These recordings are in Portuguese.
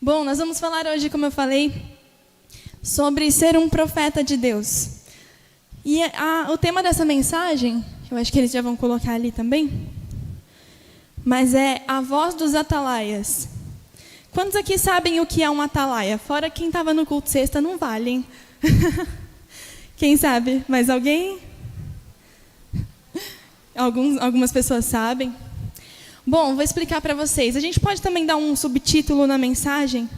Bom, nós vamos falar hoje, como eu falei, sobre ser um profeta de Deus. E o tema dessa mensagem, eu acho que eles já vão colocar ali também, mas é a voz dos atalaias. Quantos aqui sabem o que é um atalaia? Fora quem estava no culto sexta, não vale, hein? Quem sabe? Mais alguém? Algumas pessoas sabem. Bom, vou explicar para vocês. A gente pode também dar um subtítulo na mensagem,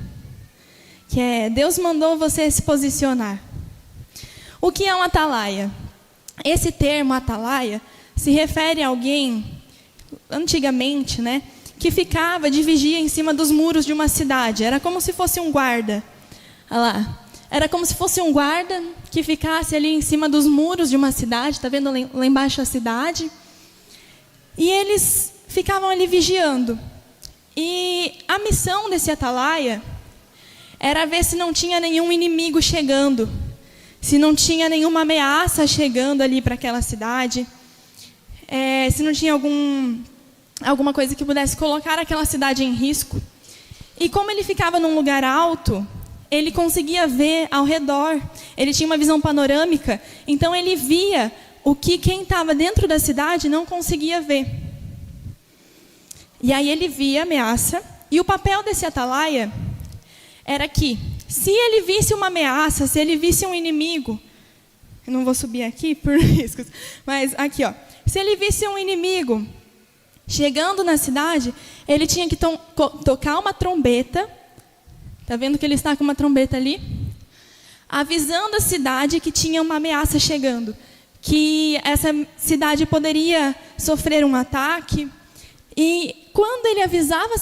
que é Deus mandou você se posicionar. O que é um atalaia? Esse termo atalaia se refere a alguém, antigamente, né, que ficava de vigia em cima dos muros de uma cidade. Era como se fosse um guarda. Olha lá. Era como se fosse um guarda que ficasse ali em cima dos muros de uma cidade. Está vendo lá embaixo a cidade? E eles ficavam ali vigiando. E a missão desse atalaia era ver se não tinha nenhum inimigo chegando, se não tinha nenhuma ameaça chegando ali para aquela cidade, se não tinha alguma coisa que pudesse colocar aquela cidade em risco. E como ele ficava num lugar alto, ele conseguia ver ao redor, ele tinha uma visão panorâmica, então ele via o que quem estava dentro da cidade não conseguia ver. E aí ele via a ameaça, e o papel desse atalaia era que, se ele visse uma ameaça, se ele visse um inimigo, eu não vou subir aqui por riscos, mas aqui, ó, se ele visse um inimigo chegando na cidade, ele tinha que tocar uma trombeta, tá vendo que ele está com uma trombeta ali? Avisando a cidade que tinha uma ameaça chegando, que essa cidade poderia sofrer um ataque. E quando ele avisava a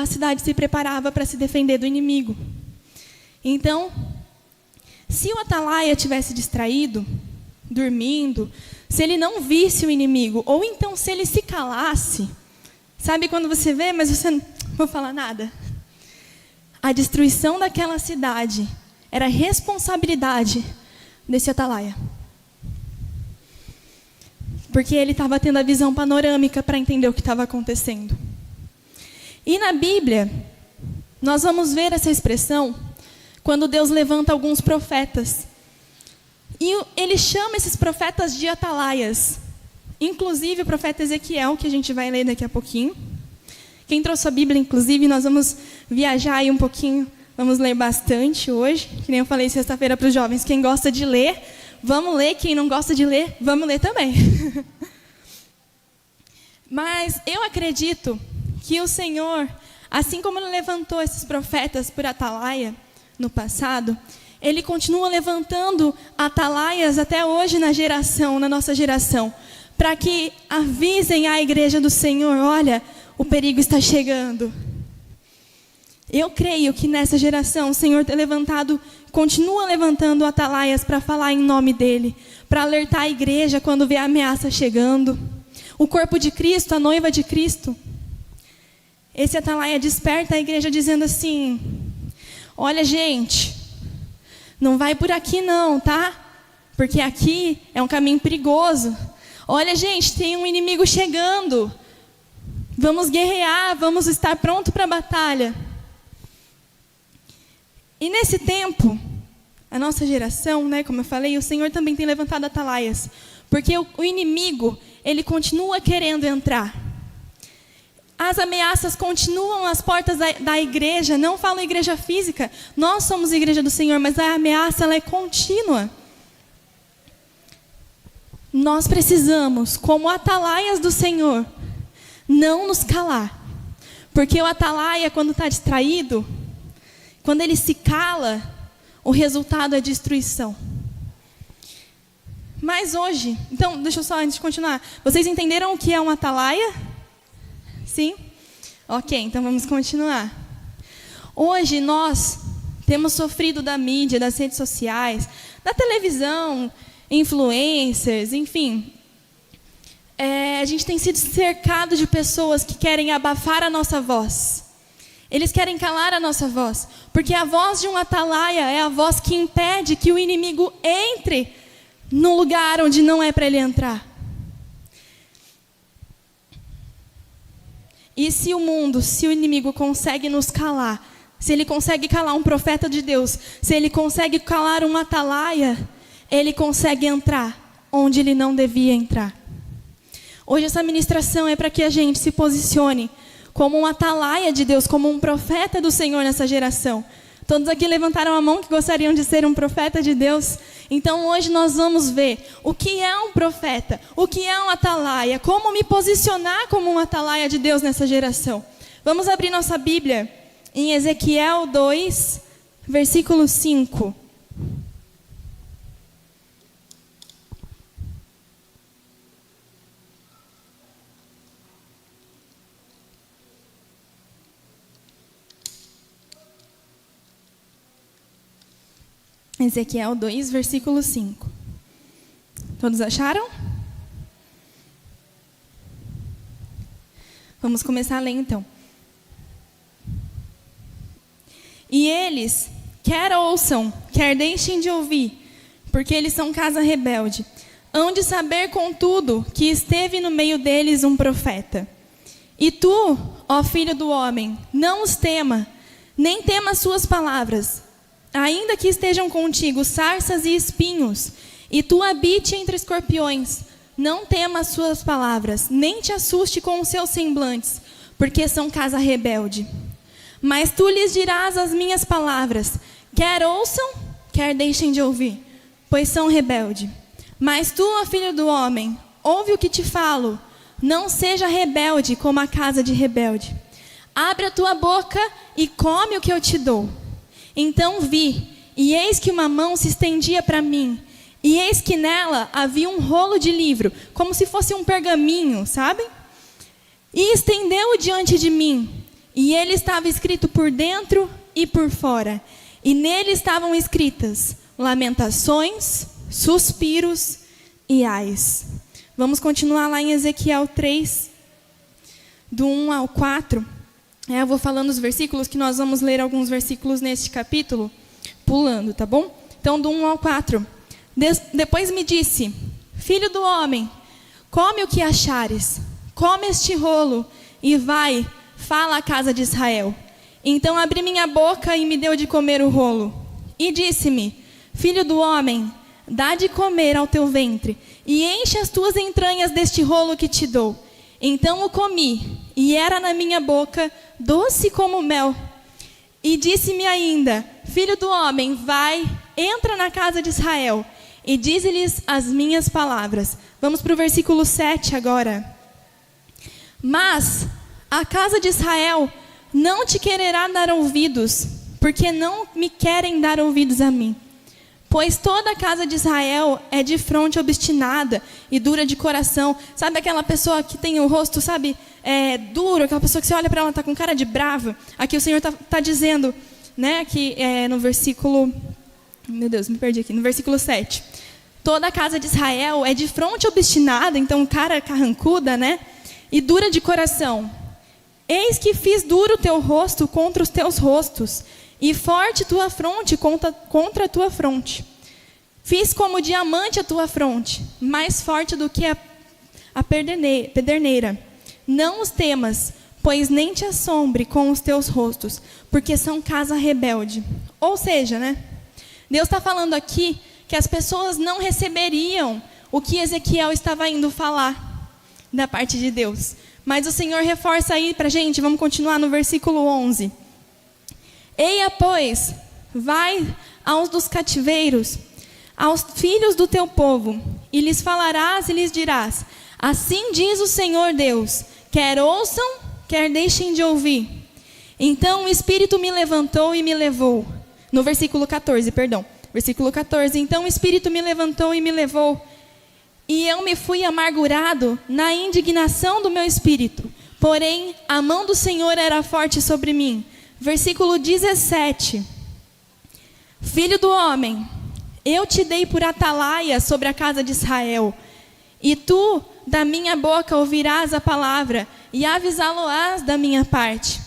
cidade se preparava para se defender do inimigo. Então, se o atalaia tivesse distraído, dormindo, se ele não visse o inimigo, ou então se ele se calasse, sabe quando você vê, mas você não vou falar nada? A destruição daquela cidade era responsabilidade desse atalaia. Porque ele estava tendo a visão panorâmica para entender o que estava acontecendo. E na Bíblia, nós vamos ver essa expressão quando Deus levanta alguns profetas. E ele chama esses profetas de atalaias. Inclusive o profeta Ezequiel, que a gente vai ler daqui a pouquinho. Quem trouxe a Bíblia, inclusive, nós vamos viajar aí um pouquinho. Vamos ler bastante hoje. Que nem eu falei sexta-feira para os jovens. Quem gosta de ler, vamos ler. Quem não gosta de ler, vamos ler também. Mas eu acredito que o Senhor, assim como Ele levantou esses profetas por atalaia no passado, Ele continua levantando atalaias até hoje na nossa geração, para que avisem à igreja do Senhor, olha, o perigo está chegando. Eu creio que nessa geração o Senhor continua levantando atalaias para falar em nome dEle, para alertar a igreja quando vê a ameaça chegando. O corpo de Cristo, a noiva de Cristo. Esse atalaia desperta a igreja dizendo assim, olha gente, não vai por aqui não, tá? Porque aqui é um caminho perigoso. Olha gente, tem um inimigo chegando. Vamos guerrear, vamos estar pronto para a batalha. E nesse tempo, a nossa geração, né, como eu falei, o Senhor também tem levantado atalaias. Porque o inimigo, ele continua querendo entrar. As ameaças continuam às portas da igreja. Não falo igreja física. Nós somos a igreja do Senhor, mas a ameaça ela é contínua. Nós precisamos, como atalaias do Senhor, não nos calar. Porque o atalaia, quando está distraído, quando ele se cala, o resultado é destruição. Mas hoje, então, deixa eu só antes de continuar. Vocês entenderam o que é um atalaia? Sim? Ok, então vamos continuar. Hoje nós temos sofrido da mídia, das redes sociais, da televisão, influencers, enfim. A gente tem sido cercado de pessoas que querem abafar a nossa voz. Eles querem calar a nossa voz. Porque a voz de um atalaia é a voz que impede que o inimigo entre num lugar onde não é para ele entrar. E se o mundo, se o inimigo consegue nos calar, se ele consegue calar um profeta de Deus, se ele consegue calar um atalaia, ele consegue entrar onde ele não devia entrar. Hoje essa ministração é para que a gente se posicione como um atalaia de Deus, como um profeta do Senhor nessa geração. Todos aqui levantaram a mão que gostariam de ser um profeta de Deus. Então hoje nós vamos ver o que é um profeta, o que é um atalaia, como me posicionar como um atalaia de Deus nessa geração. Vamos abrir nossa Bíblia em Ezequiel 2, versículo 5. Ezequiel 2, versículo 5. Todos acharam? Vamos começar a ler então. E eles, quer ouçam, quer deixem de ouvir, porque eles são casa rebelde, hão de saber, contudo, que esteve no meio deles um profeta. E tu, ó filho do homem, não os tema, nem tema as suas palavras, ainda que estejam contigo sarças e espinhos, e tu habite entre escorpiões, não tema as suas palavras, nem te assuste com os seus semblantes, porque são casa rebelde. Mas tu lhes dirás as minhas palavras, quer ouçam, quer deixem de ouvir, pois são rebelde. Mas tu, ó filho do homem, ouve o que te falo, não seja rebelde como a casa de rebelde. Abre a tua boca e come o que eu te dou. Então vi, e eis que uma mão se estendia para mim, e eis que nela havia um rolo de livro, como se fosse um pergaminho, sabe? E estendeu-o diante de mim, e ele estava escrito por dentro e por fora, e nele estavam escritas lamentações, suspiros e ais. Vamos continuar lá em Ezequiel 3, do 1 ao 4. Eu vou falando os versículos, que nós vamos ler alguns versículos neste capítulo, pulando, tá bom? Então, do 1 ao 4. Depois me disse, filho do homem, come o que achares, come este rolo, e vai, fala à casa de Israel. Então abri minha boca e me deu de comer o rolo. E disse-me, filho do homem, dá de comer ao teu ventre, e enche as tuas entranhas deste rolo que te dou. Então o comi, e era na minha boca doce como mel. E disse-me ainda, filho do homem, vai, entra na casa de Israel, e dize-lhes as minhas palavras. Vamos para o versículo 7 agora. Mas a casa de Israel não te quererá dar ouvidos, porque não me querem dar ouvidos a mim. Pois toda a casa de Israel é de fronte obstinada e dura de coração. Sabe aquela pessoa que tem o rosto, sabe, duro, aquela pessoa que você olha para ela, está com cara de brava. Aqui o Senhor está dizendo, né, que no versículo... Meu Deus, me perdi aqui. No versículo 7. Toda a casa de Israel é de fronte obstinada, então cara carrancuda, né? E dura de coração. Eis que fiz duro o teu rosto contra os teus rostos, e forte tua fronte contra a tua fronte. Fiz como diamante a tua fronte, mais forte do que a pederneira. Não os temas, pois nem te assombre com os teus rostos, porque são casa rebelde. Ou seja, né? Deus está falando aqui que as pessoas não receberiam o que Ezequiel estava indo falar da parte de Deus. Mas o Senhor reforça aí para a gente, vamos continuar no versículo 11. Eia, pois, vai aos dos cativeiros, aos filhos do teu povo, e lhes falarás e lhes dirás, assim diz o Senhor Deus, quer ouçam, quer deixem de ouvir. Então o Espírito me levantou e me levou. No versículo 14, perdão. Versículo 14. Então o Espírito me levantou e me levou. E eu me fui amargurado na indignação do meu espírito. Porém, a mão do Senhor era forte sobre mim. Versículo 17. Filho do homem, eu te dei por atalaia sobre a casa de Israel. E tu, da minha boca, ouvirás a palavra, e avisá-lo-ás da minha parte.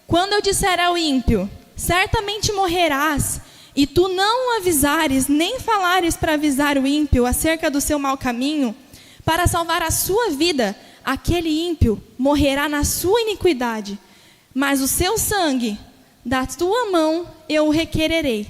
Quando eu disser ao ímpio, certamente morrerás, e tu não o avisares, nem falares para avisar o ímpio acerca do seu mau caminho, para salvar a sua vida, aquele ímpio morrerá na sua iniquidade, mas o seu sangue da tua mão eu o requererei.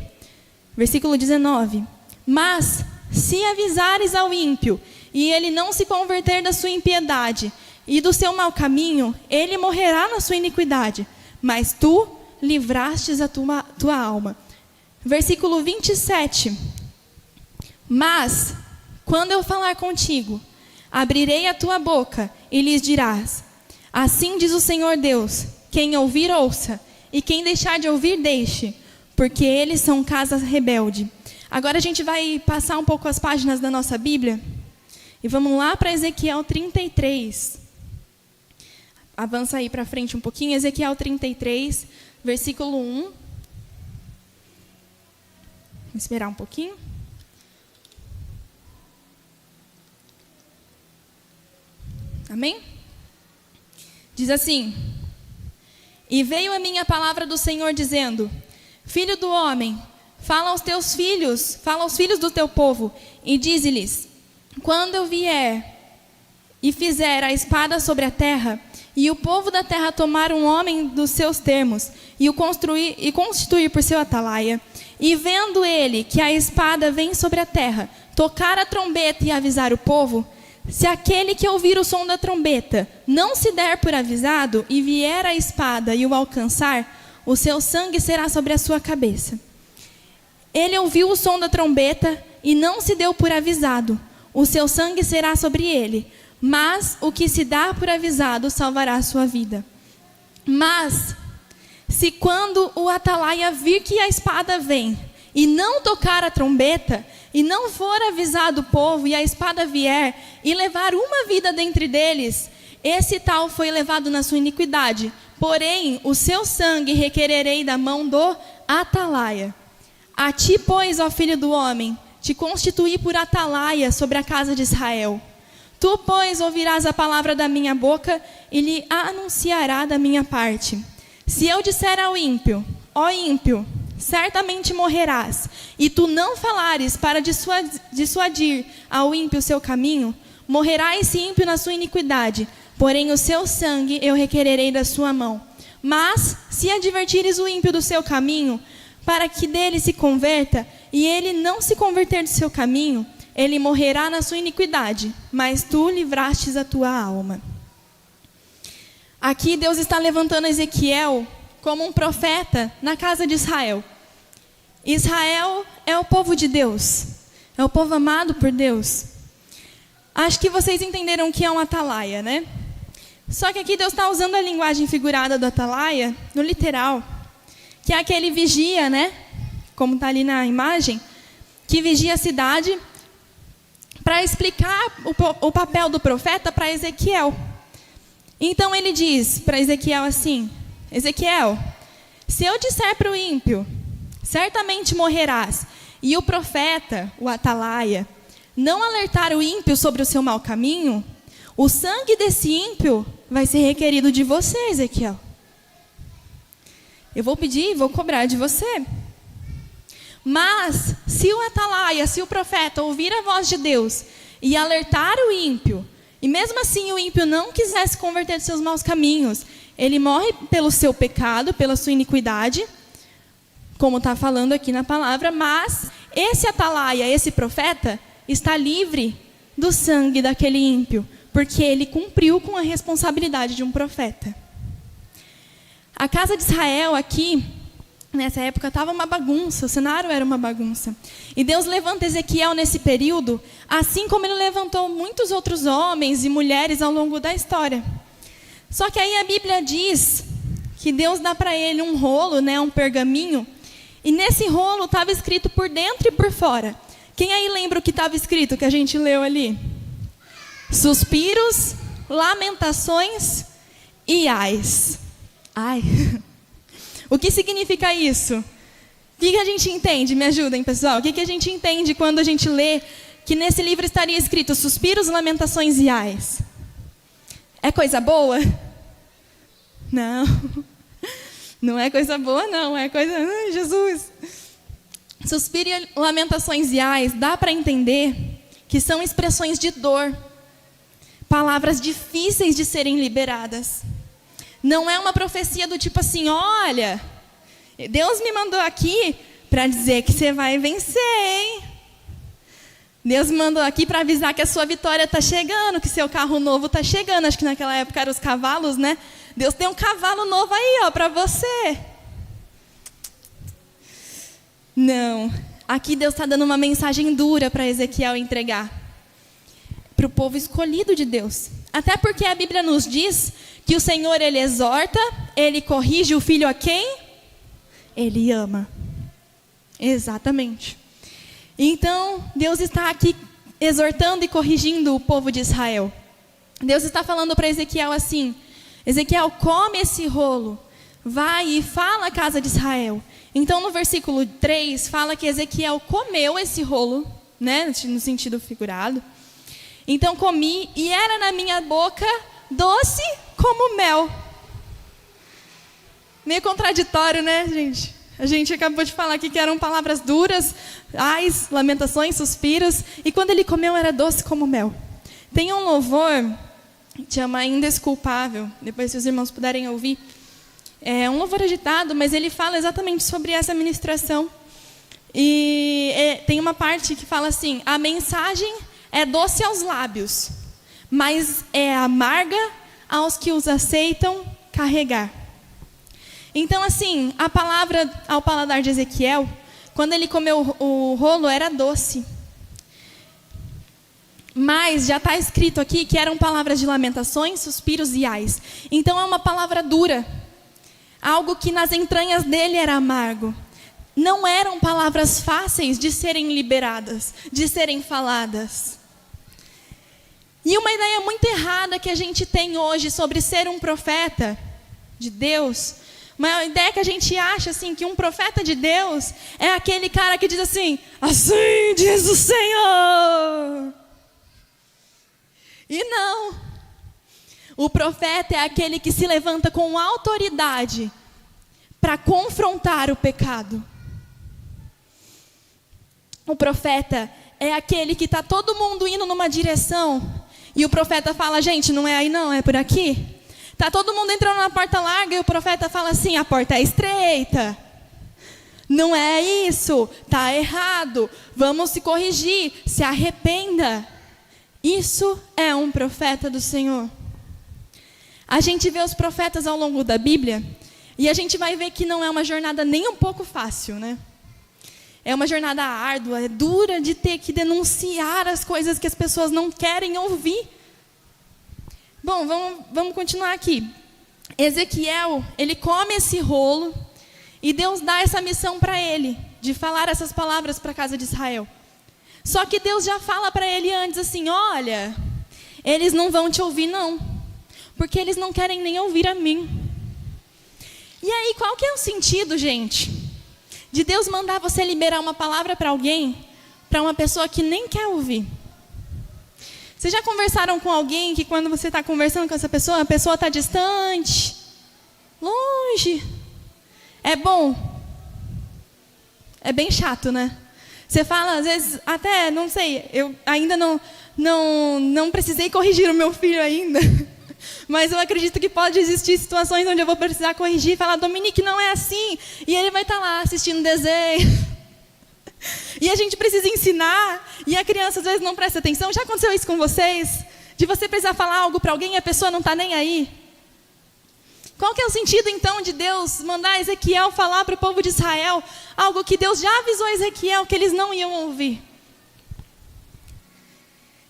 Versículo 19. Mas se avisares ao ímpio, e ele não se converter da sua impiedade e do seu mau caminho, ele morrerá na sua iniquidade, mas tu livrastes a tua alma. Versículo 27. Mas, quando eu falar contigo, abrirei a tua boca e lhes dirás: assim diz o Senhor Deus, quem ouvir, ouça, e quem deixar de ouvir, deixe, porque eles são casa rebelde. Agora a gente vai passar um pouco as páginas da nossa Bíblia, e vamos lá para Ezequiel 33. Avança aí para frente um pouquinho, Ezequiel 33, versículo 1. Vamos esperar um pouquinho. Amém? Diz assim: e veio a mim a palavra do Senhor dizendo: filho do homem, fala aos teus filhos, fala aos filhos do teu povo, e dize-lhes: quando eu vier e fizer a espada sobre a terra, e o povo da terra tomar um homem dos seus termos, e o constituir por seu atalaia, e vendo ele que a espada vem sobre a terra, tocar a trombeta e avisar o povo, se aquele que ouvir o som da trombeta não se der por avisado, e vier a espada e o alcançar, o seu sangue será sobre a sua cabeça. Ele ouviu o som da trombeta e não se deu por avisado, o seu sangue será sobre ele, mas o que se dá por avisado salvará a sua vida. Mas, se quando o atalaia vir que a espada vem, e não tocar a trombeta, e não for avisado o povo, e a espada vier, e levar uma vida dentre deles, esse tal foi levado na sua iniquidade, porém o seu sangue requererei da mão do atalaia. A ti, pois, ó filho do homem, te constituí por atalaia sobre a casa de Israel. Tu, pois, ouvirás a palavra da minha boca, e lhe anunciará da minha parte. Se eu disser ao ímpio: ó ímpio, certamente morrerás, e tu não falares para dissuadir ao ímpio o seu caminho, morrerá esse ímpio na sua iniquidade, porém o seu sangue eu requererei da sua mão. Mas, se advertires o ímpio do seu caminho, para que dele se converta, e ele não se converter do seu caminho, ele morrerá na sua iniquidade, mas tu livrastes a tua alma. Aqui Deus está levantando Ezequiel como um profeta na casa de Israel. Israel é o povo de Deus, é o povo amado por Deus. Acho que vocês entenderam o que é um atalaia, né? Só que aqui Deus está usando a linguagem figurada do atalaia, no literal, que é aquele vigia, né? Como está ali na imagem, que vigia a cidade, para explicar o papel do profeta para Ezequiel. Então ele diz para Ezequiel assim: Ezequiel, se eu disser para o ímpio, certamente morrerás, e o profeta, o atalaia, não alertar o ímpio sobre o seu mau caminho, o sangue desse ímpio vai ser requerido de você, Ezequiel. Eu vou pedir e vou cobrar de você. Mas, se o atalaia, se o profeta ouvir a voz de Deus e alertar o ímpio, e mesmo assim o ímpio não quiser se converter dos seus maus caminhos, ele morre pelo seu pecado, pela sua iniquidade, como está falando aqui na palavra, mas esse atalaia, esse profeta, está livre do sangue daquele ímpio, porque ele cumpriu com a responsabilidade de um profeta. A casa de Israel aqui, nessa época, estava uma bagunça, o cenário era uma bagunça. E Deus levanta Ezequiel nesse período, assim como ele levantou muitos outros homens e mulheres ao longo da história. Só que aí a Bíblia diz que Deus dá para ele um rolo, né, um pergaminho, e nesse rolo estava escrito por dentro e por fora. Quem aí lembra o que estava escrito, que a gente leu ali? Suspiros, lamentações e ais. Ai... O que significa isso? O que a gente entende? Me ajudem, pessoal. O que a gente entende quando a gente lê que nesse livro estaria escrito suspiros, lamentações e ais? É coisa boa? Não. Não é coisa boa, não. É coisa... Ai, Jesus. Suspiro, lamentações e ais, dá para entender que são expressões de dor. palavras difíceis de serem liberadas. Não é uma profecia do tipo assim, olha, Deus me mandou aqui para dizer que você vai vencer, hein? Deus me mandou aqui para avisar que a sua vitória está chegando, que seu carro novo está chegando. Acho que naquela época eram os cavalos, né? Deus tem um cavalo novo aí, ó, para você. Não. Aqui Deus está dando uma mensagem dura para Ezequiel entregar. Para o povo escolhido de Deus. Até porque a Bíblia nos diz que o Senhor, Ele exorta, Ele corrige o filho a quem? Ele ama. Exatamente. Então, Deus está aqui exortando e corrigindo o povo de Israel. Deus está falando para Ezequiel assim, Ezequiel, come esse rolo, vai e fala à casa de Israel. Então, no versículo 3, fala que Ezequiel comeu esse rolo, né, no sentido figurado. Então, comi e era na minha boca doce como mel. Meio contraditório, né, gente? A gente acabou de falar aqui que eram palavras duras, ais, lamentações, suspiros. E quando ele comeu, era doce como mel. Tem um louvor que chama Indesculpável. Depois, se os irmãos puderem ouvir. É um louvor agitado, mas ele fala exatamente sobre essa ministração. E tem uma parte que fala assim, a mensagem é doce aos lábios, mas é amarga aos que os aceitam carregar. Então, assim, a palavra ao paladar de Ezequiel, quando ele comeu o rolo, era doce. Mas já está escrito aqui que eram palavras de lamentações, suspiros e ais. Então, é uma palavra dura. Algo que nas entranhas dele era amargo. Não eram palavras fáceis de serem liberadas, de serem faladas. E uma ideia muito errada que a gente tem hoje sobre ser um profeta de Deus, uma ideia que a gente acha assim, que um profeta de Deus é aquele cara que diz assim, assim diz o Senhor. E não. O profeta é aquele que se levanta com autoridade para confrontar o pecado. O profeta é aquele que está todo mundo indo numa direção e o profeta fala, gente, não é aí não, é por aqui. Está todo mundo entrando na porta larga e o profeta fala assim, a porta é estreita. Não é isso, está errado, vamos se corrigir, se arrependa. Isso é um profeta do Senhor. A gente vê os profetas ao longo da Bíblia e a gente vai ver que não é uma jornada nem um pouco fácil, né? É uma jornada árdua, é dura de ter que denunciar as coisas que as pessoas não querem ouvir. Bom, vamos continuar aqui. Ezequiel, ele come esse rolo e Deus dá essa missão para ele, de falar essas palavras para a casa de Israel. Só que Deus já fala para ele antes assim, olha, eles não vão te ouvir não, porque eles não querem nem ouvir a mim. E aí, qual que é o sentido, gente, de Deus mandar você liberar uma palavra para alguém, para uma pessoa que nem quer ouvir? Vocês já conversaram com alguém que quando você está conversando com essa pessoa, a pessoa está distante, longe? É bom? É bem chato, né? Você fala, às vezes, até, não sei, eu ainda não precisei corrigir o meu filho ainda, mas eu acredito que pode existir situações onde eu vou precisar corrigir e falar, Dominique, não é assim, e ele vai estar lá assistindo desenho. E a gente precisa ensinar, e a criança às vezes não presta atenção. Já aconteceu isso com vocês? De você precisar falar algo para alguém e a pessoa não está nem aí? Qual que é o sentido então de Deus mandar Ezequiel falar para o povo de Israel algo que Deus já avisou a Ezequiel que eles não iam ouvir?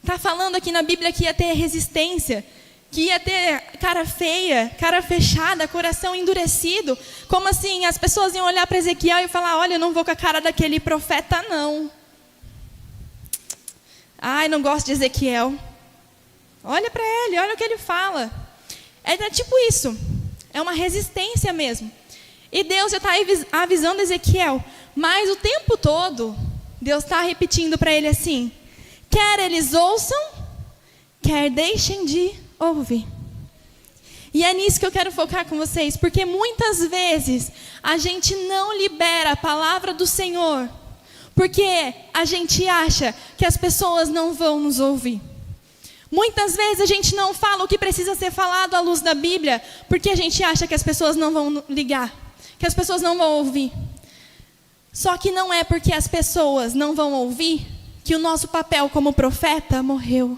Está falando aqui na Bíblia que ia ter resistência, que ia ter cara feia, cara fechada, coração endurecido. Como assim? As pessoas iam olhar para Ezequiel e falar, olha, eu não vou com a cara daquele profeta não. Ai, não gosto de Ezequiel. Olha para ele, olha o que ele fala. É tipo isso. É uma resistência mesmo. E Deus já está avisando Ezequiel. Mas o tempo todo, Deus está repetindo para ele assim, quer eles ouçam, quer deixem de ouvir. E é nisso que eu quero focar com vocês, porque muitas vezes a gente não libera a palavra do Senhor, porque a gente acha que as pessoas não vão nos ouvir. Muitas vezes a gente não fala o que precisa ser falado à luz da Bíblia, porque a gente acha que as pessoas não vão ligar, que as pessoas não vão ouvir. Só que não é porque as pessoas não vão ouvir que o nosso papel como profeta morreu.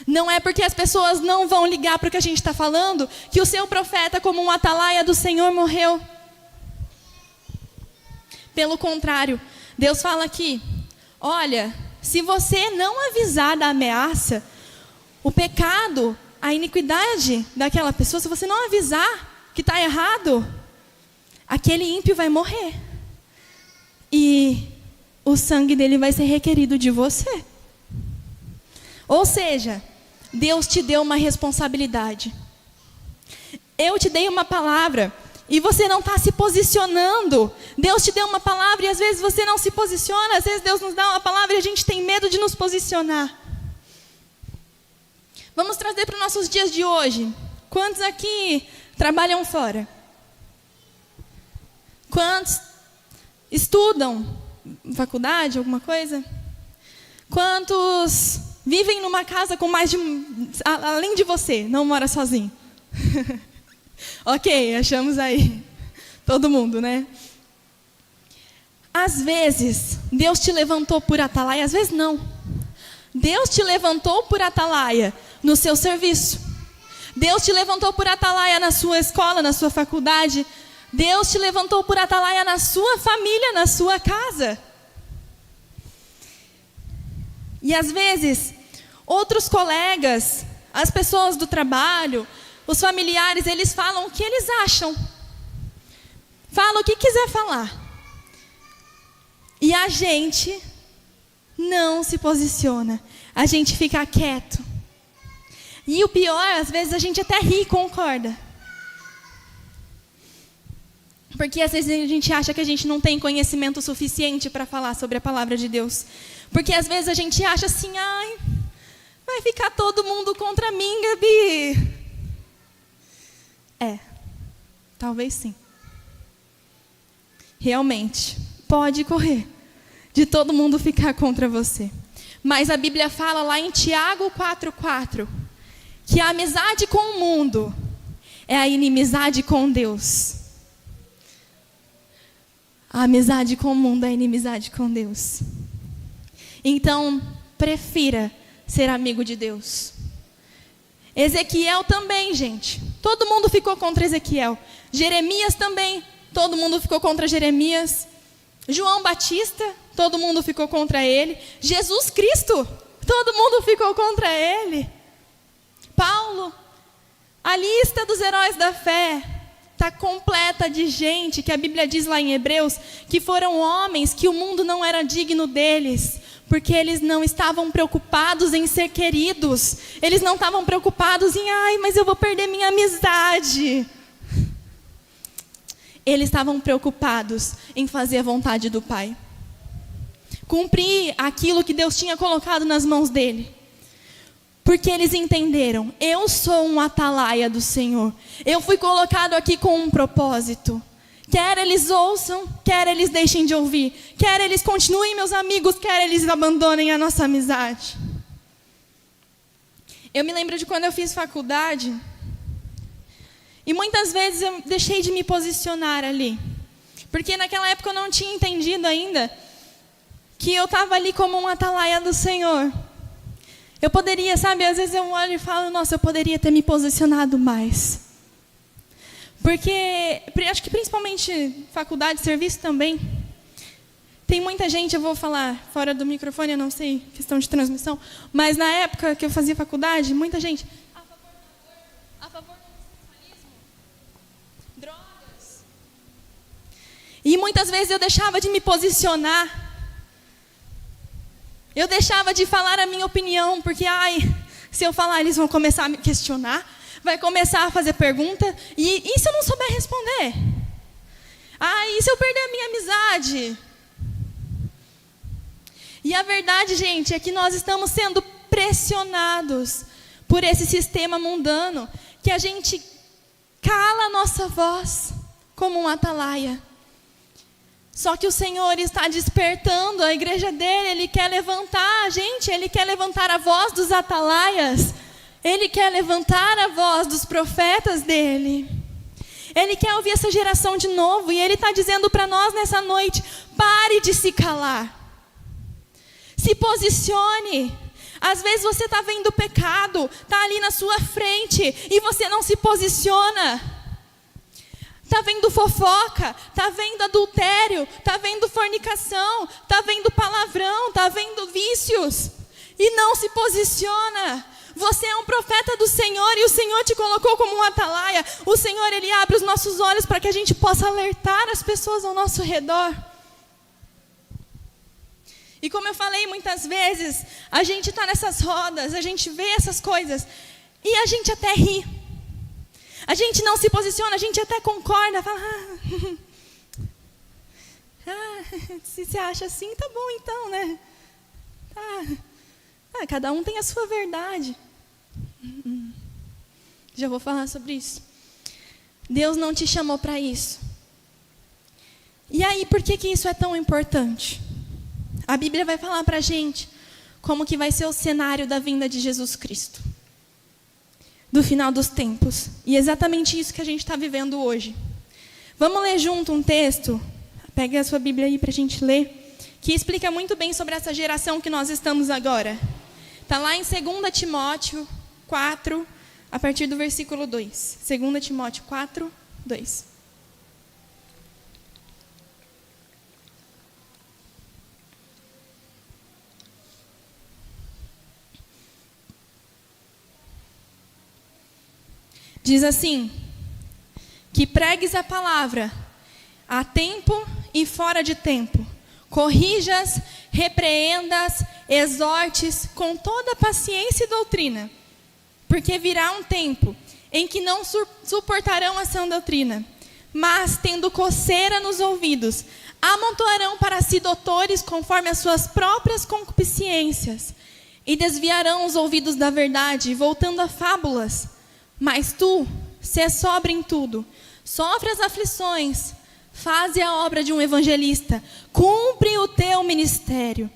Não é porque as pessoas não vão ligar para o que a gente está falando que o seu profeta como um atalaia do Senhor morreu. Pelo contrário, Deus fala aqui, olha, se você não avisar da ameaça, o pecado, a iniquidade daquela pessoa, se você não avisar que está errado, aquele ímpio vai morrer. E o sangue dele vai ser requerido de você. Ou seja, Deus te deu uma responsabilidade. Eu te dei uma palavra e você não está se posicionando. Deus te deu uma palavra e às vezes você não se posiciona. Às vezes Deus nos dá uma palavra e a gente tem medo de nos posicionar. Vamos trazer para os nossos dias de hoje. Quantos aqui trabalham fora? Quantos estudam faculdade, alguma coisa? Quantos vivem numa casa com mais de... além de você, não mora sozinho? Ok, achamos aí. Todo mundo, né? Às vezes, Deus te levantou por atalaia, às vezes não. Deus te levantou por atalaia no seu serviço. Deus te levantou por atalaia na sua escola, na sua faculdade. Deus te levantou por atalaia na sua família, na sua casa. E às vezes, outros colegas, as pessoas do trabalho, os familiares, eles falam o que eles acham. Falam o que quiser falar. E a gente não se posiciona. A gente fica quieto. E o pior, às vezes a gente até ri e concorda. Porque às vezes a gente acha que a gente não tem conhecimento suficiente para falar sobre a palavra de Deus. Porque às vezes a gente acha assim, ai, vai ficar todo mundo contra mim, Gabi. Talvez sim. Realmente, pode correr de todo mundo ficar contra você. Mas a Bíblia fala lá em Tiago 4,4 que a amizade com o mundo é a inimizade com Deus. A amizade com o mundo é a inimizade com Deus. Então, prefira ser amigo de Deus. Ezequiel também, gente. Todo mundo ficou contra Ezequiel. Jeremias também. Todo mundo ficou contra Jeremias. João Batista, todo mundo ficou contra ele. Jesus Cristo, todo mundo ficou contra ele. Paulo, a lista dos heróis da fé está completa de gente que a Bíblia diz lá em Hebreus que foram homens que o mundo não era digno deles, porque eles não estavam preocupados em ser queridos. Eles não estavam preocupados em, ai, mas eu vou perder minha amizade. Eles estavam preocupados em fazer a vontade do Pai. Cumprir aquilo que Deus tinha colocado nas mãos dele. Porque eles entenderam, eu sou um atalaia do Senhor. Eu fui colocado aqui com um propósito. Quer eles ouçam, quer eles deixem de ouvir. Quer eles continuem meus amigos, quer eles abandonem a nossa amizade. Eu me lembro de quando eu fiz faculdade. E muitas vezes eu deixei de me posicionar ali. Porque naquela época eu não tinha entendido ainda que eu estava ali como um atalaia do Senhor. Eu poderia, sabe, às vezes eu olho e falo, nossa, eu poderia ter me posicionado mais. Porque, acho que principalmente faculdade, serviço também, tem muita gente, eu vou falar fora do microfone, eu não sei, questão de transmissão, mas na época que eu fazia faculdade, muita gente, a favor do homossexualismo, drogas. E muitas vezes eu deixava de me posicionar. Eu deixava de falar a minha opinião, porque, se eu falar, eles vão começar a me questionar, vai começar a fazer pergunta, e se eu não souber responder? E se eu perder a minha amizade? E a verdade, gente, é que nós estamos sendo pressionados por esse sistema mundano, que a gente cala a nossa voz como um atalaia. Só que o Senhor está despertando a igreja dele, Ele quer levantar a gente, Ele quer levantar a voz dos atalaias, Ele quer levantar a voz dos profetas dele. Ele quer ouvir essa geração de novo, e Ele está dizendo para nós nessa noite: pare de se calar. Se posicione. Às vezes você está vendo o pecado, está ali na sua frente, e você não se posiciona. Está vendo fofoca, está vendo adultério, está vendo fornicação, está vendo palavrão, está vendo vícios, e não se posiciona. Você é um profeta do Senhor, e o Senhor te colocou como um atalaia. O Senhor, Ele abre os nossos olhos para que a gente possa alertar as pessoas ao nosso redor. E como eu falei muitas vezes, a gente está nessas rodas, a gente vê essas coisas, e a gente até ri. A gente não se posiciona, a gente até concorda, fala, se você acha assim, tá bom então, né? Cada um tem a sua verdade. Já vou falar sobre isso. Deus não te chamou para isso. E aí, por que isso é tão importante? A Bíblia vai falar para a gente como que vai ser o cenário da vinda de Jesus Cristo, do final dos tempos. E é exatamente isso que a gente está vivendo hoje. Vamos ler junto um texto? Pega a sua Bíblia aí para a gente ler, que explica muito bem sobre essa geração que nós estamos agora. Está lá em 2 Timóteo 4, a partir do versículo 2. 2 Timóteo 4, 2. Diz assim: que pregues a palavra a tempo e fora de tempo, corrijas, repreendas, exortes com toda paciência e doutrina, porque virá um tempo em que não suportarão a sã doutrina, mas, tendo coceira nos ouvidos, amontoarão para si doutores conforme as suas próprias concupiscências, e desviarão os ouvidos da verdade, voltando a fábulas. Mas tu, sê sóbrio em tudo, sofre as aflições, faze a obra de um evangelista, cumpre o teu ministério,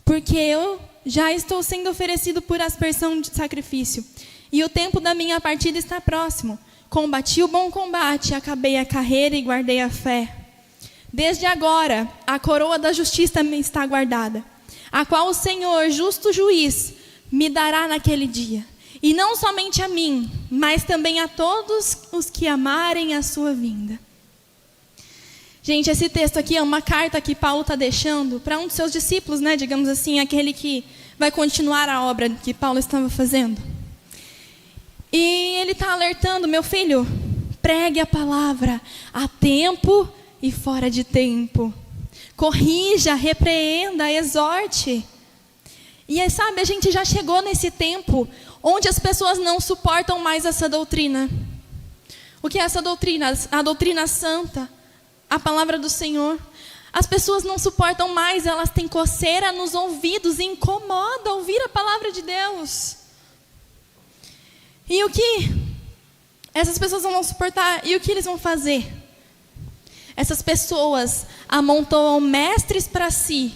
porque eu já estou sendo oferecido por aspersão de sacrifício, e o tempo da minha partida está próximo. Combati o bom combate, acabei a carreira e guardei a fé. Desde agora, a coroa da justiça me está guardada, a qual o Senhor, justo juiz, me dará naquele dia. E não somente a mim, mas também a todos os que amarem a sua vinda. Gente, esse texto aqui é uma carta que Paulo está deixando para um dos seus discípulos, né? Digamos assim, aquele que vai continuar a obra que Paulo estava fazendo. E ele está alertando: meu filho, pregue a palavra a tempo e fora de tempo. Corrija, repreenda, exorte. E sabe, a gente já chegou nesse tempo onde as pessoas não suportam mais essa doutrina. O que é essa doutrina? A doutrina santa, a palavra do Senhor. As pessoas não suportam mais, elas têm coceira nos ouvidos e incomoda ouvir a palavra de Deus. E o que essas pessoas vão suportar? E o que eles vão fazer? Essas pessoas amontoam mestres para si,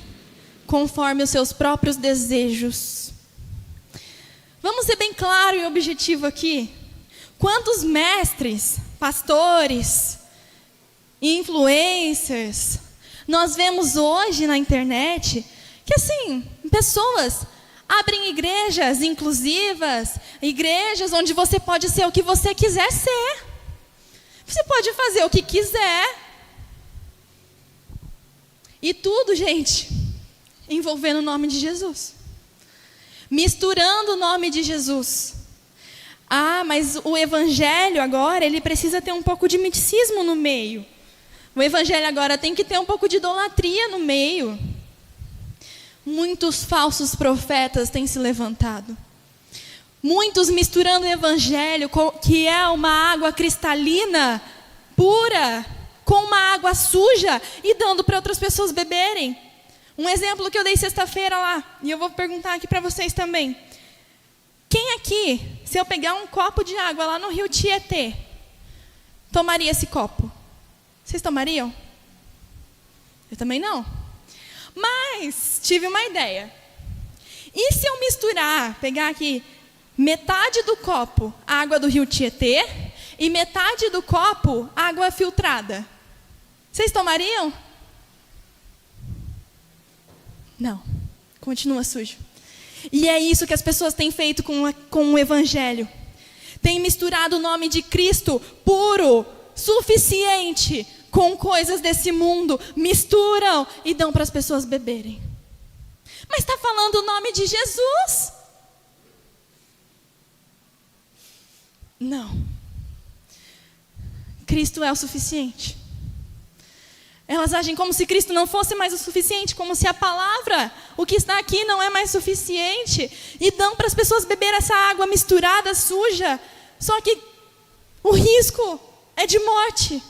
conforme os seus próprios desejos. Vamos ser bem claro e objetivo aqui. Quantos mestres, pastores, influencers nós vemos hoje na internet, que assim, pessoas abrem igrejas inclusivas, igrejas onde você pode ser o que você quiser ser. Você pode fazer o que quiser. E tudo, gente, envolvendo o nome de Jesus. Misturando o nome de Jesus. Mas o evangelho agora, ele precisa ter um pouco de misticismo no meio. O evangelho agora tem que ter um pouco de idolatria no meio. Muitos falsos profetas têm se levantado. Muitos misturando o evangelho, que é uma água cristalina, pura, com uma água suja, e dando para outras pessoas beberem. Um exemplo que eu dei sexta-feira lá, e eu vou perguntar aqui para vocês também. Quem aqui, se eu pegar um copo de água lá no rio Tietê, tomaria esse copo? Vocês tomariam? Eu também não. Mas tive uma ideia. E se eu misturar, pegar aqui metade do copo água do rio Tietê e metade do copo água filtrada? Vocês tomariam? Não. Continua sujo. E é isso que as pessoas têm feito com o Evangelho. Têm misturado o nome de Cristo puro, suficiente, com coisas desse mundo. Misturam e dão para as pessoas beberem. Mas está falando o nome de Jesus? Não. Cristo é o suficiente. Elas agem como se Cristo não fosse mais o suficiente, como se a palavra, o que está aqui, não é mais suficiente. E dão para as pessoas beber essa água misturada, suja. Só que o risco é de morte.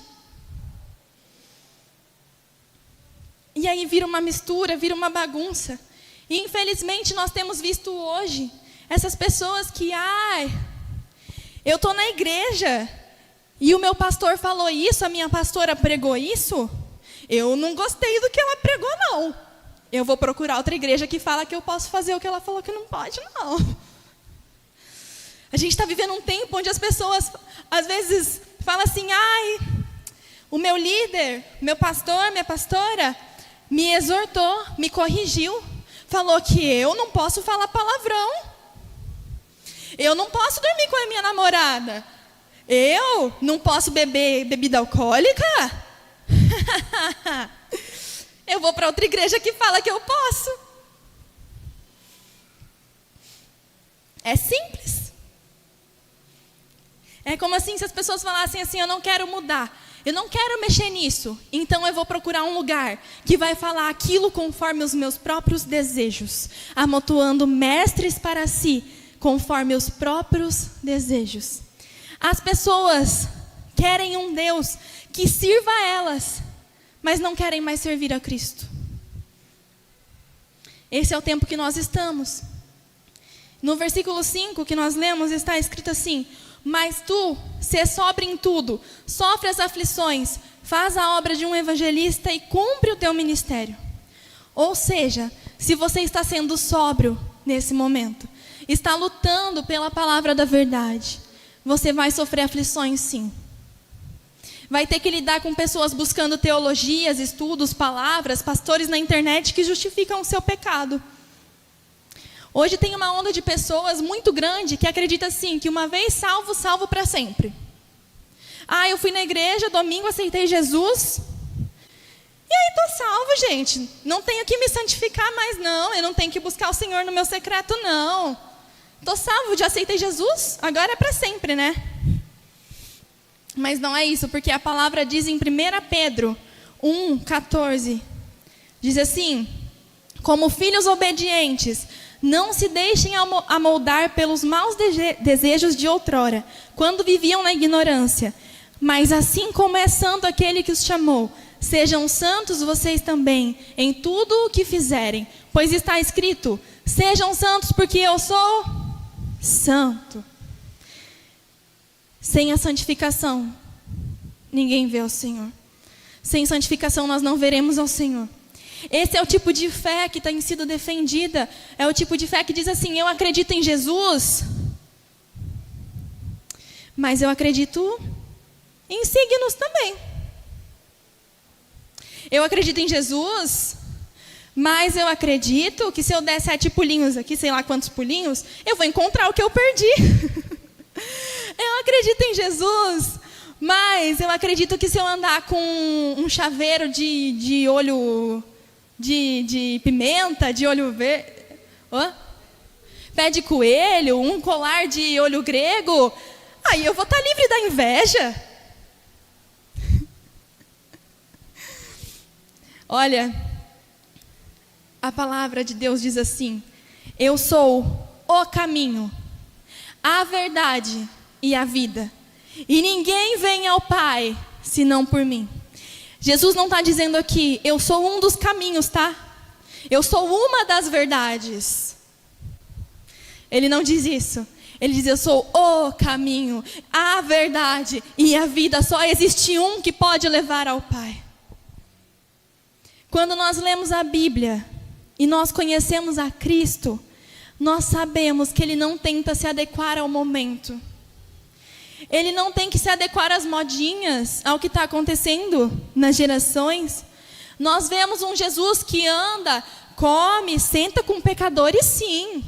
E aí vira uma mistura, vira uma bagunça. E infelizmente nós temos visto hoje essas pessoas que, eu estou na igreja e o meu pastor falou isso, a minha pastora pregou isso. Eu não gostei do que ela pregou, não. Eu vou procurar outra igreja que fala que eu posso fazer o que ela falou que não pode, não. A gente está vivendo um tempo onde as pessoas, às vezes, falam assim, o meu líder, meu pastor, minha pastora, me exortou, me corrigiu, falou que eu não posso falar palavrão. Eu não posso dormir com a minha namorada. Eu não posso beber bebida alcoólica. Eu vou para outra igreja que fala que eu posso. É simples. É como assim, se as pessoas falassem assim, eu não quero mudar, eu não quero mexer nisso, então eu vou procurar um lugar que vai falar aquilo conforme os meus próprios desejos, amontoando mestres para si, conforme os próprios desejos. As pessoas querem um Deus que sirva a elas, mas não querem mais servir a Cristo. Esse é o tempo que nós estamos. No versículo 5 que nós lemos está escrito assim: mas tu, sê sóbrio em tudo, sofre as aflições, faz a obra de um evangelista e cumpre o teu ministério. Ou seja, se você está sendo sóbrio nesse momento, está lutando pela palavra da verdade, você vai sofrer aflições, sim. Vai ter que lidar com pessoas buscando teologias, estudos, palavras, pastores na internet que justificam o seu pecado. Hoje tem uma onda de pessoas muito grande que acredita assim, que uma vez salvo, salvo para sempre. Eu fui na igreja, domingo aceitei Jesus, e aí estou salvo, gente. Não tenho que me santificar mais, não. Eu não tenho que buscar o Senhor no meu secreto, não. Estou salvo, já aceitei Jesus, agora é para sempre, né? Mas não é isso, porque a palavra diz em 1 Pedro 1,14, diz assim: como filhos obedientes, não se deixem amoldar pelos maus desejos de outrora, quando viviam na ignorância. Mas assim como é santo aquele que os chamou, sejam santos vocês também, em tudo o que fizerem. Pois está escrito, sejam santos porque eu sou santo. Sem a santificação, ninguém vê o Senhor. Sem santificação nós não veremos ao Senhor. Esse é o tipo de fé que tem sido defendida. É o tipo de fé que diz assim, eu acredito em Jesus, mas eu acredito em signos também. Eu acredito em Jesus, mas eu acredito que se eu der 7 pulinhos aqui, sei lá quantos pulinhos, eu vou encontrar o que eu perdi. Eu acredito em Jesus, mas eu acredito que se eu andar com um chaveiro de olho de pimenta, de olho verde, pé de coelho, um colar de olho grego, aí eu vou estar livre da inveja. Olha, a palavra de Deus diz assim: eu sou o caminho, a verdade e a vida, e ninguém vem ao Pai senão por mim. Jesus não está dizendo aqui, eu sou um dos caminhos, tá? Eu sou uma das verdades. Ele não diz isso. Ele diz, eu sou o caminho, a verdade e a vida. Só existe um que pode levar ao Pai. Quando nós lemos a Bíblia e nós conhecemos a Cristo, nós sabemos que Ele não tenta se adequar ao momento. Ele não tem que se adequar às modinhas, ao que está acontecendo nas gerações. Nós vemos um Jesus que anda, come, senta com pecadores, sim.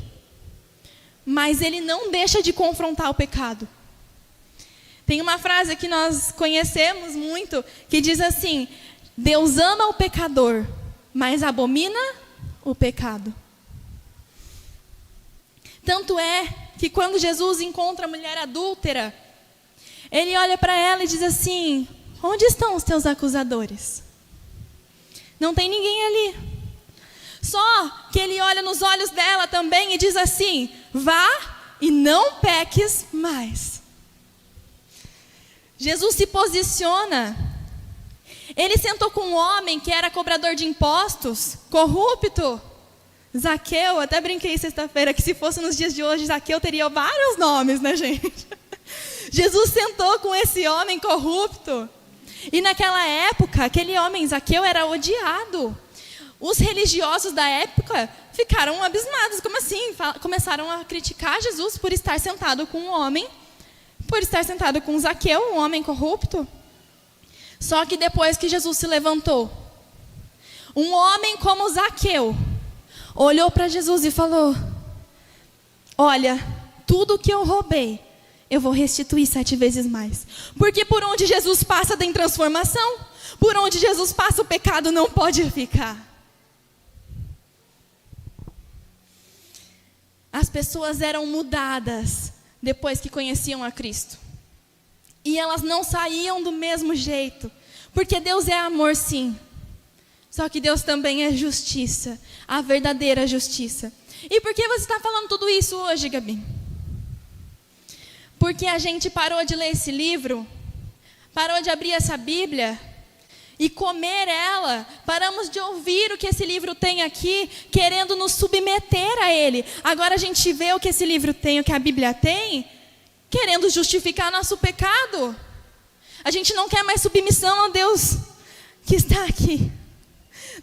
Mas Ele não deixa de confrontar o pecado. Tem uma frase que nós conhecemos muito, que diz assim: Deus ama o pecador, mas abomina o pecado. Tanto é que quando Jesus encontra a mulher adúltera, Ele olha para ela e diz assim: onde estão os teus acusadores? Não tem ninguém ali. Só que Ele olha nos olhos dela também e diz assim: vá e não peques mais. Jesus se posiciona. Ele sentou com um homem que era cobrador de impostos, corrupto, Zaqueu. Até brinquei sexta-feira que se fosse nos dias de hoje, Zaqueu teria vários nomes, né, gente? Jesus sentou com esse homem corrupto. E naquela época, aquele homem, Zaqueu, era odiado. Os religiosos da época ficaram abismados. Como assim? Começaram a criticar Jesus por estar sentado com um homem, por estar sentado com Zaqueu, um homem corrupto. Só que depois que Jesus se levantou, um homem como Zaqueu olhou para Jesus e falou: olha, tudo que eu roubei, eu vou restituir 7 vezes mais. Porque por onde Jesus passa tem transformação. Por onde Jesus passa o pecado não pode ficar. As pessoas eram mudadas depois que conheciam a Cristo. E elas não saíam do mesmo jeito. Porque Deus é amor, sim. Só que Deus também é justiça. A verdadeira justiça. E por que você está falando tudo isso hoje, Gabi? Porque a gente parou de ler esse livro, parou de abrir essa Bíblia e comer ela. Paramos de ouvir o que esse livro tem aqui, querendo nos submeter a ele. Agora a gente vê o que esse livro tem, o que a Bíblia tem, querendo justificar nosso pecado. A gente não quer mais submissão ao Deus que está aqui.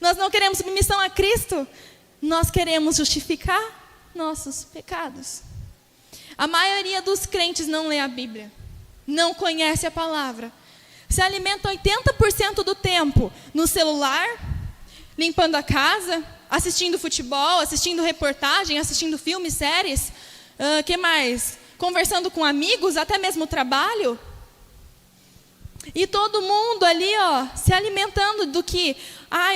Nós não queremos submissão a Cristo. Nós queremos justificar nossos pecados. A maioria dos crentes não lê a Bíblia, não conhece a palavra. Se alimenta 80% do tempo no celular, limpando a casa, assistindo futebol, assistindo reportagem, assistindo filmes, séries. Que mais? Conversando com amigos, até mesmo trabalho. E todo mundo ali, se alimentando do que...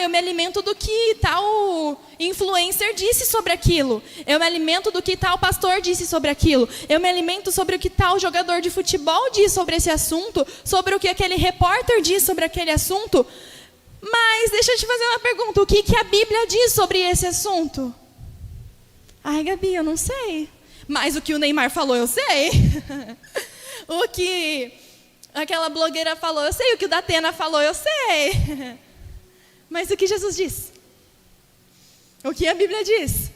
eu me alimento do que tal influencer disse sobre aquilo. Eu me alimento do que tal pastor disse sobre aquilo. Eu me alimento sobre o que tal jogador de futebol diz sobre esse assunto, sobre o que aquele repórter diz sobre aquele assunto. Mas deixa eu te fazer uma pergunta. O que a Bíblia diz sobre esse assunto? Ai, Gabi, eu não sei. Mas o que o Neymar falou, eu sei. O que aquela blogueira falou, eu sei. O que o Datena falou, eu sei. Mas o que Jesus diz? O que a Bíblia diz?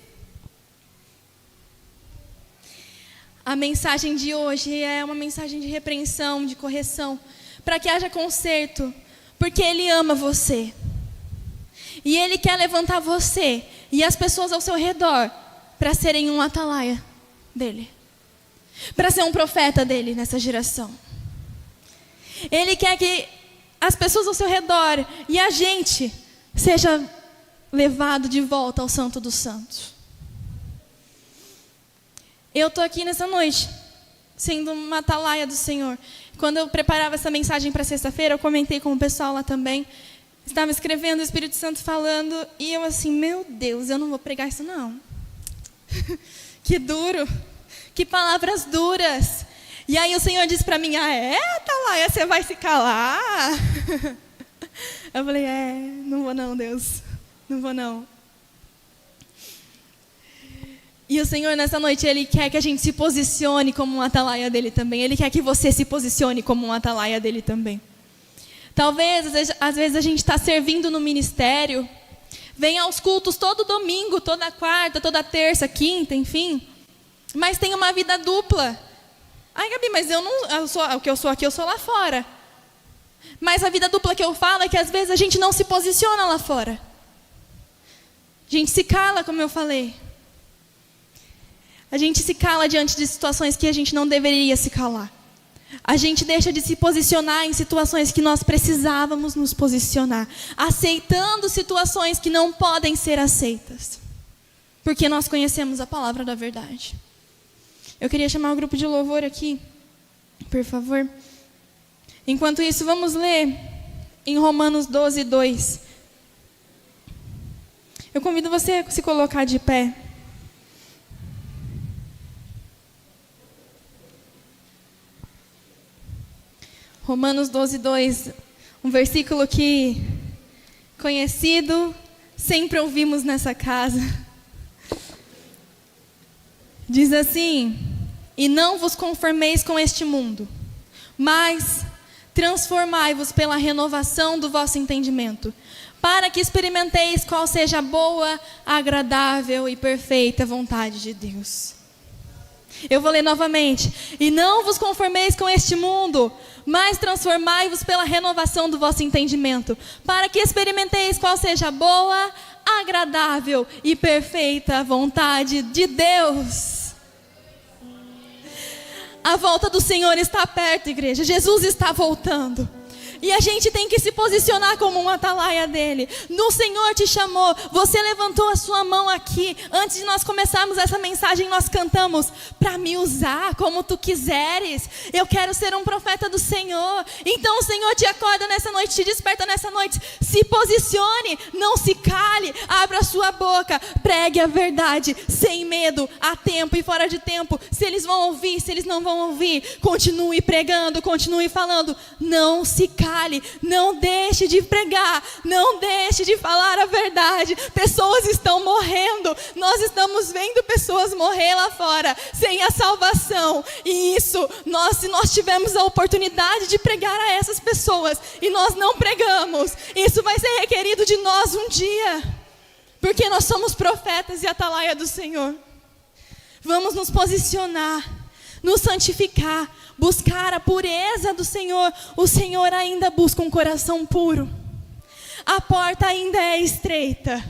A mensagem de hoje é uma mensagem de repreensão, de correção, para que haja conserto, porque Ele ama você. E Ele quer levantar você e as pessoas ao seu redor para serem um atalaia dEle, para ser um profeta dEle nessa geração. Ele quer que as pessoas ao seu redor e a gente seja levado de volta ao Santo dos Santos. Eu estou aqui nessa noite, sendo uma atalaia do Senhor. Quando eu preparava essa mensagem para sexta-feira, eu comentei com o pessoal lá também. Estava escrevendo, o Espírito Santo falando, e eu assim, meu Deus, eu não vou pregar isso não. Que duro, que palavras duras. E aí o Senhor disse para mim, atalaia, você vai se calar? Eu falei, não vou não, Deus, não vou não. E o Senhor nessa noite, Ele quer que a gente se posicione como um atalaia dEle também. Ele quer que você se posicione como um atalaia dEle também. Talvez, às vezes a gente está servindo no ministério, vem aos cultos todo domingo, toda quarta, toda terça, quinta, enfim, mas tem uma vida dupla. Ai, Gabi, mas o que eu sou aqui, eu sou lá fora. Mas a vida dupla que eu falo é que às vezes a gente não se posiciona lá fora. A gente se cala, como eu falei. A gente se cala diante de situações que a gente não deveria se calar. A gente deixa de se posicionar em situações que nós precisávamos nos posicionar, aceitando situações que não podem ser aceitas, porque nós conhecemos a palavra da verdade. Eu queria chamar o grupo de louvor aqui, por favor. Enquanto isso, vamos ler em Romanos 12, 2. Eu convido você a se colocar de pé. Romanos 12, 2, um versículo que conhecido, sempre ouvimos nessa casa. Diz assim: e não vos conformeis com este mundo, mas transformai-vos pela renovação do vosso entendimento, para que experimenteis qual seja a boa, agradável e perfeita vontade de Deus. Eu vou ler novamente. E não vos conformeis com este mundo, mas transformai-vos pela renovação do vosso entendimento, para que experimenteis qual seja a boa, agradável e perfeita vontade de Deus. A volta do Senhor está perto, igreja. Jesus está voltando. E a gente tem que se posicionar como um atalaia dele. No Senhor te chamou. Você levantou a sua mão aqui. Antes de nós começarmos essa mensagem, nós cantamos: para me usar como tu quiseres. Eu quero ser um profeta do Senhor. Então o Senhor te acorda nessa noite, te desperta nessa noite. Se posicione, não se cale. Abra a sua boca, pregue a verdade, sem medo, a tempo e fora de tempo. Se eles vão ouvir, se eles não vão ouvir, continue pregando, continue falando. Não se cale. Não deixe de pregar, não deixe de falar a verdade. Pessoas estão morrendo, nós estamos vendo pessoas morrer lá fora, sem a salvação. E isso, se nós tivermos a oportunidade de pregar a essas pessoas, e nós não pregamos, isso vai ser requerido de nós um dia, porque nós somos profetas e atalaia do Senhor. Vamos nos posicionar, nos santificar, buscar a pureza do Senhor. O Senhor ainda busca um coração puro. A porta ainda é estreita.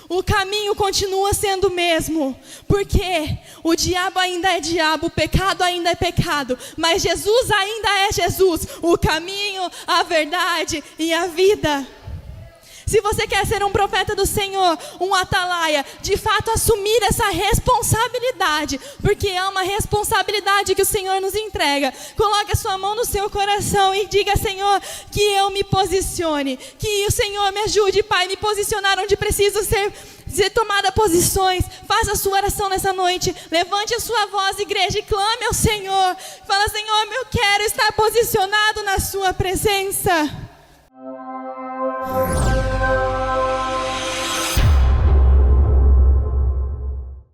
O caminho continua sendo o mesmo. Porque o diabo ainda é diabo, o pecado ainda é pecado. Mas Jesus ainda é Jesus. O caminho, a verdade e a vida. Se você quer ser um profeta do Senhor, um atalaia, de fato assumir essa responsabilidade, porque é uma responsabilidade que o Senhor nos entrega. Coloque a sua mão no seu coração e diga: Senhor, que eu me posicione, que o Senhor me ajude, Pai, me posicionar onde preciso ser tomada posições. Faça a sua oração nessa noite. Levante a sua voz, igreja, e clame ao Senhor. Fala: Senhor, eu quero estar posicionado na sua presença.